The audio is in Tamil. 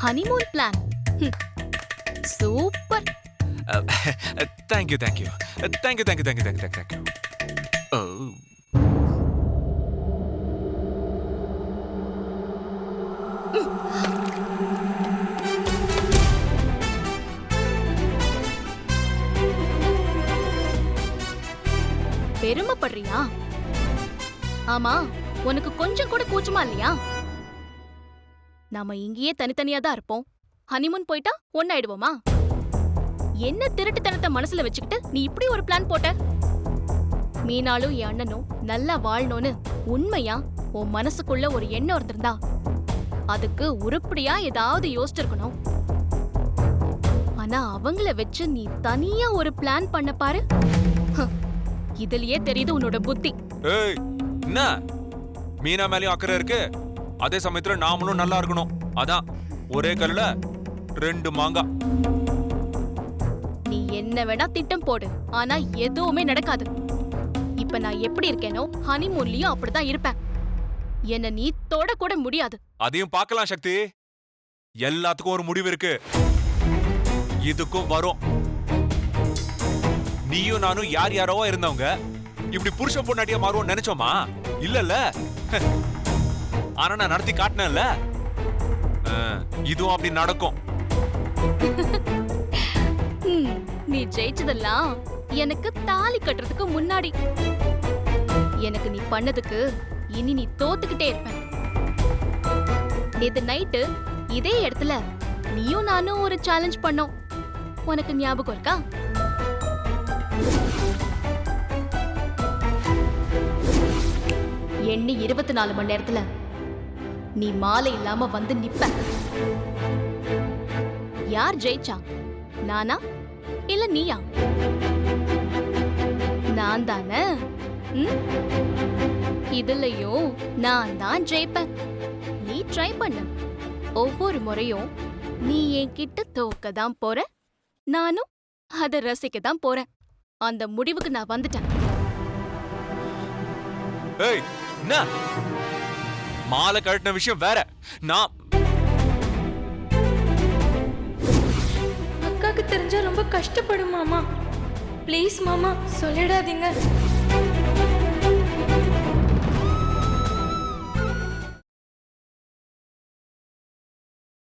Honeymoon plan. Super. Thank you thank you thank you thank you thank you thank you thank you. ஓ பெருமைப்படுறியா? ஆமா, உனக்கு கொஞ்சம் கூட கூச்சமா இல்லையா? நாம இங்கேயே தனித்தனியா தான் இருப்போம். ஹனிமூன் போயிட்டா ஒன்னாயிடுவோமா? என்ன திருட்டுத்தனத்தை மனசுல வச்சுக்கிட்டு நீ இப்படி ஒரு பிளான் போட்ட? மீனாலும் என் அண்ணனும் நல்லா வாழணும்னு உண்மையா உன் மனசுக்குள்ள ஒரு எண்ணம் இருந்திருந்தா அதுக்கு உருப்படியா ஏதாவது யோசிச்சிருக்கணும். ஆனா அவங்கள வச்சு நீ தனியா ஒரு பிளான் பண்ண பாரு. இதுலயே தெரியுது உன்னோட புத்தி. ஏய், என்ன மீனா மேலயும் அக்கறை இருக்கு, அதே சமயத்துல நாமளும் நல்லா இருக்கணும். அதான் ஒரே கல்லுல 2 மாங்காய். நீ என்ன வேணா திட்டம் போடு, ஆனா எதுவுமே நடக்காது. இப்ப நான் எப்படி இருக்கேனோ ஹனிமூன்லயும் அப்படிதான் இருப்பேன். என்ன நீ தொட கூட முடியாது. அதையும் பார்க்கலாம் சக்தி. எல்லாத்துக்கும் ஒரு முடிவு இருக்கு. இதுக்கும் வரும். நீயும் நானும் யார் யாரோ இருந்தவங்க இப்படி புருஷ பொண்டாட்டியா மாறுவோம் நினைச்சோமா? இல்லல்ல. ஆனா நான் நடத்தி காட்டினேன்ல. இதுவும் அப்படி நடக்கும். நீ ஜெயிச்சதெல்லாம் எனக்கு தாலி கட்டுறதுக்கு முன்னாடி. எனக்கு நீ பண்ணதுக்கு இனி நீ தோத்துக்கிட்டே இருப்ப. நேத்து நைட்டு இதே இடத்துல நீயும் நானும் ஒரு சேலஞ்ச் பண்ணோம். உனக்கு ஞாபகம் இருக்கா? எண்ணி 24 மணி நேரத்துல நீ மாலை இல்லாம வந்து நிப்ப. யார் ஜெயிச்சா? நானா இல்ல நீயா? நான் தானே. இதுலயும் நான் தான் ஜெயிப்பேன். நீ ட்ரை பண்ணு. ஒவ்வொரு முறையும் நீ என்கிட்ட தோக்க தான் போற, நானும் அதை ரசிக்க தான் போறேன். அந்த முடிவுக்கு நான் வந்துட்டேன். ஏய், என்ன மாலை கழட்டின விஷயம் வேற. நான் அக்காக்கு தெரிஞ்சா ரொம்ப கஷ்டப்படும் மாமா. ப்ளீஸ் மாமா சொல்லிடாதீங்க.